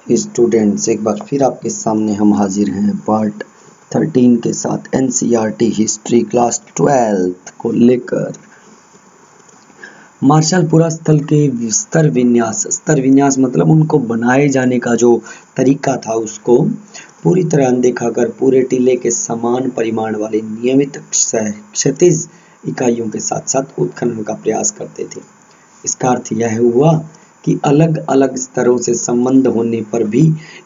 Students, एक बार फिर आपके सामने हम हाजिर हैं पार्ट 13 के साथ एनसीईआरटी हिस्ट्री क्लास 12 को लेकर। मार्शलपुरा स्थल के स्तर विन्यास मतलब उनको बनाए जाने का जो तरीका था उसको पूरी तरह अनदेखा कर पूरे टीले के समान परिमाण वाले नियमित क्षैतिज इकाइयों के साथ साथ उत्खनन का प्रयास करते थे। इसका अर्थ यह हुआ कि अलग अलग स्तरों से संबंध होने पर भी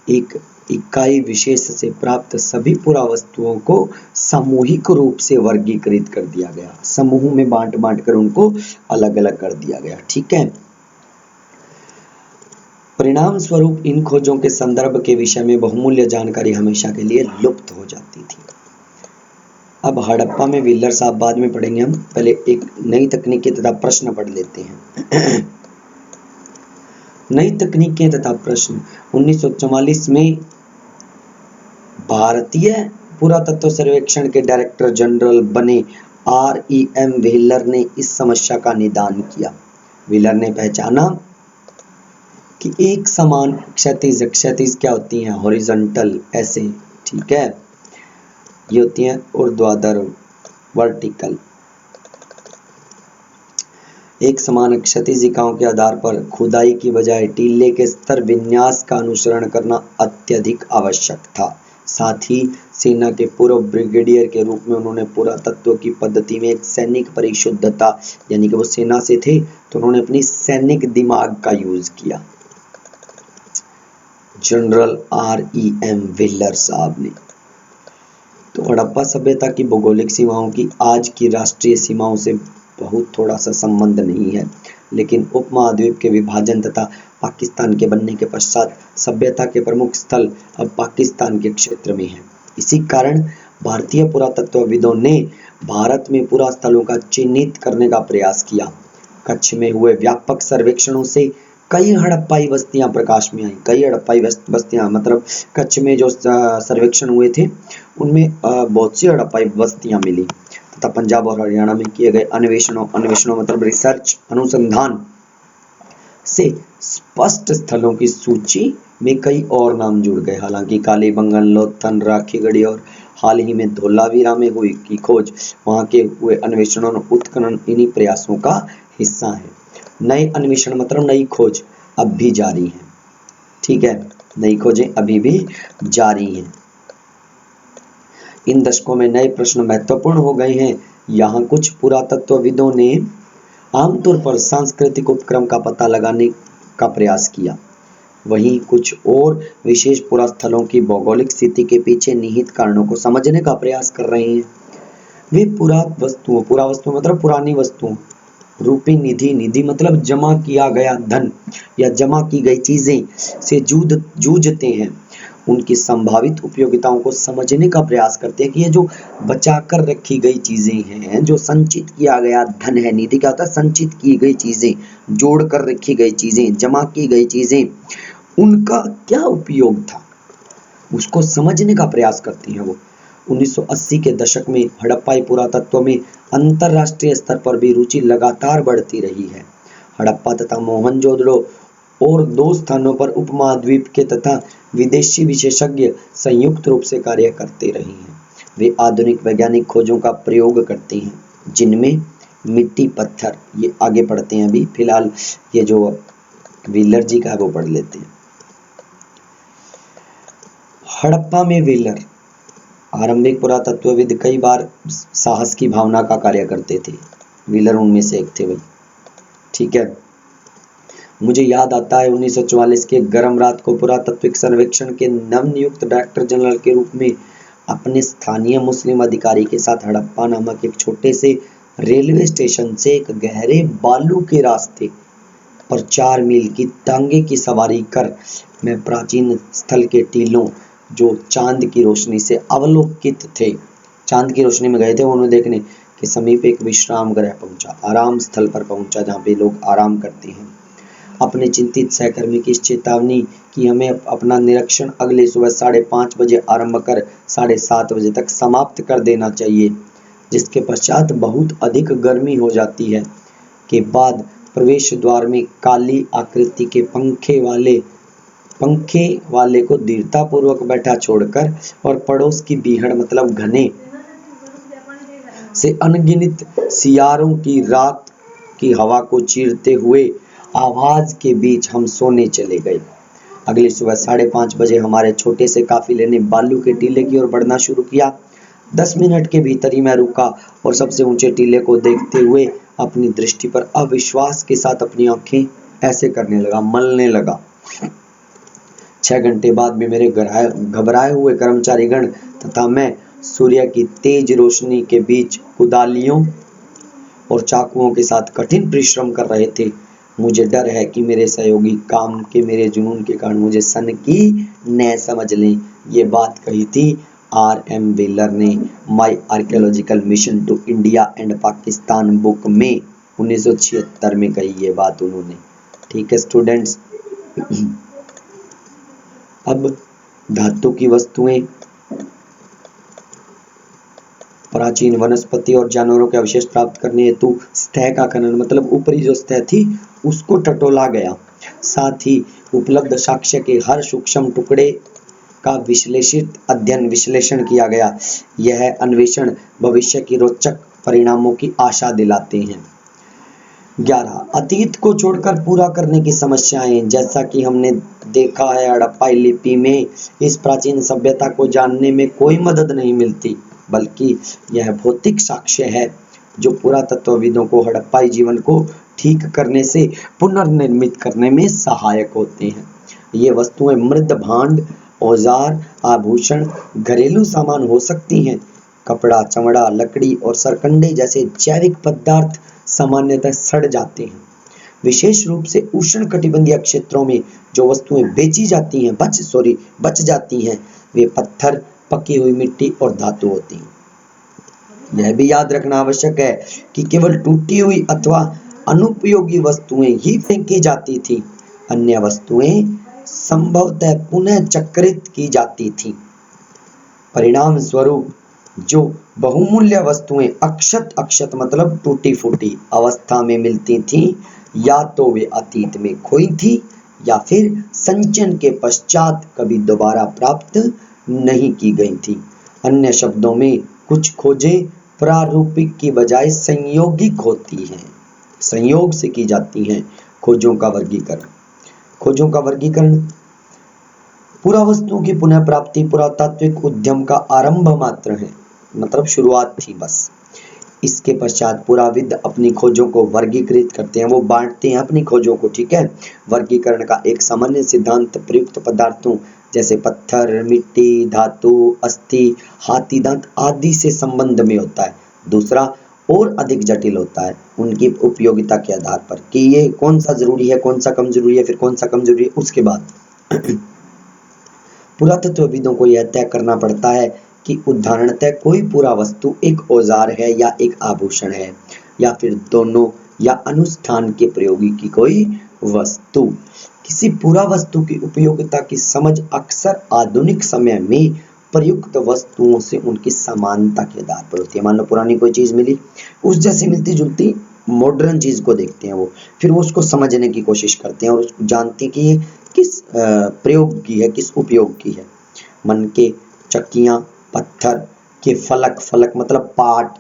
एक इकाई विशेष से प्राप्त सभी पुरावस्तुओं को सामूहिक रूप से वर्गीकृत कर दिया गया, समूह में बांट कर उनको अलग अलग कर दिया गया। ठीक है। परिणाम स्वरूप इन खोजों के संदर्भ के विषय में बहुमूल्य जानकारी हमेशा के लिए लुप्त हो जाती थी। अब हड़प्पा में व्हीलर साहब बाद में पढ़ेंगे, हम पहले एक नई तकनीकी तथा प्रश्न पढ़ लेते हैं। नई तकनीकें तथा प्रश्न। 1944 में भारतीय पुरातत्व सर्वेक्षण के डायरेक्टर जनरल बने REM व्हीलर ने इस समस्या का निदान किया। व्हीलर ने पहचाना कि एक समान क्षैतिज क्या होती हैं? हॉरिजॉन्टल, ऐसे, ठीक है, ये होती हैं ऊर्ध्वाधर, वर्टिकल। एक समान क्षैतिज इकाइयों के आधार पर खुदाई की बजाय टीले के स्तर विन्यास का अनुसरण करना अत्यधिक आवश्यक था। साथ ही सेना के पूर्व ब्रिगेडियर के रूप में उन्होंने पुरातत्व की पद्धति में एक सैनिक परिशुद्धता, यानी कि वो सेना से थे तो उन्होंने अपनी सैनिक दिमाग का यूज किया। जनरल REM व्हीलर साहब ने। तो हड़प्पा सभ्यता की भौगोलिक सीमाओं की आज की राष्ट्रीय सीमाओं से बहुत थोड़ा सा संबंध नहीं है, लेकिन उपमहाद्वीप के विभाजन तथा पाकिस्तान के बनने के पश्चात सभ्यता के प्रमुख स्थल अब पाकिस्तान के क्षेत्र में हैं। इसी कारण भारतीय पुरातत्वविदों ने भारत में पुरा स्थलों का चिन्हित करने का प्रयास किया। कच्छ में हुए व्यापक सर्वेक्षणों से कई हड़प्पाई बस्तियां प्रकाश में आई। कई हड़प्पाई बस्तियां मतलब कच्छ में जो सर्वेक्षण हुए थे उनमें बहुत सी हड़प्पाई बस्तियां मिली तथा पंजाब और हरियाणा में किए गए अन्वेषणों मतलब रिसर्च, अनुसंधान से स्पष्ट स्थलों की सूची में कई और नाम जुड़ गए। हालांकि कालीबंगन, लोथल, राखीगढ़ी और हाल ही में धोलावीरा में हुई की खोज, वहां के हुए अन्वेषणों और उत्खनन इन्हीं प्रयासों का हिस्सा है। नए अन्वेषण मतलब नई खोज अब भी जारी है। ठीक है, नई खोजें अभी भी जारी हैं। इन दशकों में नए प्रश्न महत्वपूर्ण हो गए हैं। यहाँ कुछ पुरातत्वविदों ने आमतौर पर सांस्कृतिक उपक्रम का पता लगाने का प्रयास किया, वहीं कुछ और विशेष पुरास्थलों की भौगोलिक स्थिति के पीछे निहित कारणों को समझने का प्रयास कर रहे हैं। वे पुरावस्तुओं मतलब पुरानी वस्तुओं रूपी निधि मतलब जमा किया गया धन या जमा की गई चीजें से जूझते हैं। उनकी संभावित उपयोगिताओं को समझने का प्रयास करते हैं कि ये जो बचा कर रखी गई चीजें हैं, जो संचित किया गया धन है, निधि क्या होता है? संचित की गई चीजें, जोड़ कर रखी गई चीजें, जमा की गई चीजें, उनका क्या उपयोग था, उसको समझने का प्रयास करते हैं वो। 1980 के दशक में हड़प्पाई पुरातत्व में अंतरराष्ट्रीय स्तर पर भी रुचि लगातार बढ़ती रही है। हड़प्पा तथा मोहनजोदड़ो और दो स्थानों पर उपमहाद्वीप के तथा विदेशी विशेषज्ञ संयुक्त रूप से कार्य करते रहे हैं। वे आधुनिक वैज्ञानिक खोजों का प्रयोग करते हैं, जिनमें मिट्टी, पत्थर, ये आगे पढ़ते हैं। अभी फिलहाल ये जो व्हीलर जी का है वो पढ़ लेते हैं। हड़प्पा में व्हीलर आरंभिक पुरातत्वविद कई बार साहस की भावना का कार्य करते थे। व्हीलर उनमें से एक थे भाई। ठीक है, मुझे याद आता है 1944 के गर्म रात को पुरातत्विक सर्वेक्षण के नवनियुक्त डायरेक्टर जनरल के रूप में अपने स्थानीय मुस्लिम अधिकारी के साथ हड़प्पा नामक एक छोटे से रेलवे स्टेशन से एक गहरे बालू के रास्ते पर 4 मील की टांगे की सवारी कर मैं प्राचीन स्थल के टीलों जो चांद की रोशनी से अवलोकित थे, चांद की रोशनी में गए थे उन्हें देखने के समीप एक विश्राम गृह पहुंचा, आराम स्थल पर पहुंचा जहाँ पे लोग आराम करते हैं। अपने चिंतित सहकर्मी की इस चेतावनी कि हमें अपना निरीक्षण अगले सुबह 5:30 बजे आरंभ कर 7:30 बजे तक समाप्त कर देना चाहिए, जिसके पश्चात बहुत अधिक गर्मी हो जाती है, के बाद प्रवेश द्वार में काली आकृति के पंखे वाले को दृढ़तापूर्वक बैठा छोड़कर और पड़ोस की बीहड़ मतलब घने से अनगिनत सियारों की रात की हवा को चीरते हुए आवाज के बीच हम सोने चले गए। अगली सुबह 5:30 बजे हमारे छोटे से काफिले ने बालू के टीले की ओर बढ़ना शुरू किया। 10 मिनट के भीतर ही मैं रुका और सबसे ऊंचे टीले को देखते हुए अपनी दृष्टि पर अविश्वास के साथ अपनी आंखें ऐसे करने लगा, मलने लगा। 6 घंटे बाद भी मेरे घबराए हुए कर्मचारीगण तथा मैं सूर्य की तेज रोशनी के बीच कुदालियों और चाकुओं के साथ कठिन परिश्रम कर रहे थे। मुझे डर है कि मेरे सहयोगी काम के मेरे जुनून के कारण मुझे सनकी न समझ लें। ये बात कही थी R.M. व्हीलर ने my archaeological mission to India and Pakistan book में 1976 में कही ये बात उन्होंने। ठीक है स्टूडेंट्स, अब धातु की वस्तुएं, प्राचीन वनस्पति और जानवरों के अवशेष प्राप्त करने हेतु सतह का खनन मतलब ऊपरी जो सतह थी उसको टटोला गया। साथ ही उपलब्ध साक्ष्य के हर सूक्ष्म टुकड़े का विश्लेषित अध्ययन विश्लेषण किया गया। यह अन्वेषण भविष्य की रोचक परिणामों की आशा दिलाते हैं। 11. अतीत को छोड़कर पूरा करने की समस्याएं। जैसा कि हमने देखा है हड़प्पाई लिपि में इस प्राचीन सभ्यता को जानने में कोई मदद नहीं मिलती, बल्कि यह भौतिक साक्ष्य है जो पुरातत्वविदों को हड़प्पाई जीवन को ठीक करने से पुनर्निर्मित करने में सहायक होते हैं। ये वस्तुएं मृद भांड, औजार, आभूषण, घरेलू सामान हो सकती हैं। कपड़ा, चमड़ा, लकड़ी और सरकंडे जैसे जैविक पदार्थ सामान्यतः सड़ जाते हैं। विशेष रूप से उष्णकटिबंधीय क्षेत्रों में जो वस्तुएं बच जाती हैं वे पत्थर, पकी हुई मिट्टी और धातु होती हैं। यह भी याद रखना आवश्यक है कि केवल टूटी हुई अथवा अनुपयोगी वस्तुएं ही फेंकी जाती थी, अन्य वस्तुएं संभवतः पुनः चक्रित की जाती थी। परिणाम स्वरूप जो बहुमूल्य वस्तुएं अक्षत मतलब टूटी फूटी अवस्था में मिलती थीं, या तो वे अतीत में खोई थी या फिर संचयन के पश्चात कभी दोबारा प्राप्त नहीं की गई थी। अन्य शब्दों में कुछ खोजें प्रारूपिक की बजाय संयोगिक होती हैं, संयोग से की जाती हैं। खोजों का वर्गीकरण पुरावस्तुओं की पुनः प्राप्ति पुरातात्विक उद्यम का आरंभ मात्र है, मतलब शुरुआत थी बस। इसके पश्चात पुराविद अपनी खोजों को वर्गीकृत करते हैं, वो बांटते हैं अपनी खोजों को। ठीक है, वर्गीकरण का एक सामान्य सिद्धांत प्रयुक्त पदार्थों जैसे पत्थर, मिट्टी, धातु, अस्थि, हाथी दांत आदि से संबंध में होता है। दूसरा और अधिक जटिल होता है उनकी उपयोगिता के आधार पर कि ये कौन सा जरूरी है, कौन सा कम जरूरी है, फिर कौन सा कम जरूरी है। उसके बाद पुरातत्वविदों को यह तय करना पड़ता है कि उदाहरणतः कोई पूरा वस्तु एक औजार है या एक आभूषण है, या फिर दोनों, या अनुष्ठान के प्रयोगी की कोई वस्तु। किसी पूरा वस्तु की उपयोगिता की समझ अक्सर आधुनिक समय में प्रयुक्त वस्तुओं से उनकी समानता के आधार पर होती है। मान लो पुरानी कोई चीज मिली, उस जैसी मिलती जुलती मॉडर्न चीज को देखते हैं वो, फिर वो उसको समझने की कोशिश करते हैं और उसको जानते हैं कि ये किस प्रयोग की है, किस उपयोग की है। मन के चक्कियां, पत्थर के फलक मतलब पाट,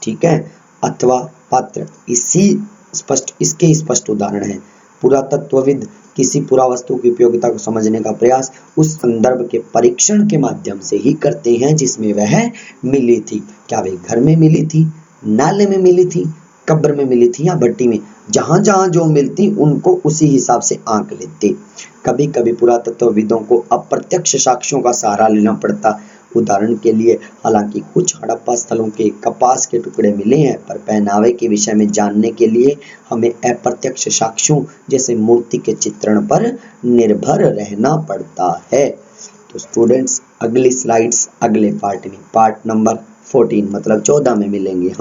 ठीक है, अथवा पात्र इसके स्पष्ट उदाहरण है। पुरातत्वविद किसी पुरावस्तु की उपयोगिता को समझने का प्रयास उस संदर्भ के परीक्षण के माध्यम से ही करते हैं जिसमें वह मिली थी। क्या वे घर में मिली थी, नाले में मिली थी, कब्र में मिली थी या भट्टी में। जहां जहां जो मिलती उनको उसी हिसाब से आंक लेते। कभी कभी पुरातत्वविदों को अप्रत्यक्ष साक्ष्यों का सहारा लेना पड़ता। उदाहरण के लिए हालांकि कुछ हड़प्पा स्थलों के कपास के टुकड़े मिले हैं, पर पहनावे के विषय में जानने के लिए हमें अप्रत्यक्ष साक्ष्यों जैसे मूर्ति के चित्रण पर निर्भर रहना पड़ता है। तो स्टूडेंट्स अगली स्लाइड्स अगले पार्ट में, पार्ट नंबर 14 मतलब 14 में मिलेंगे।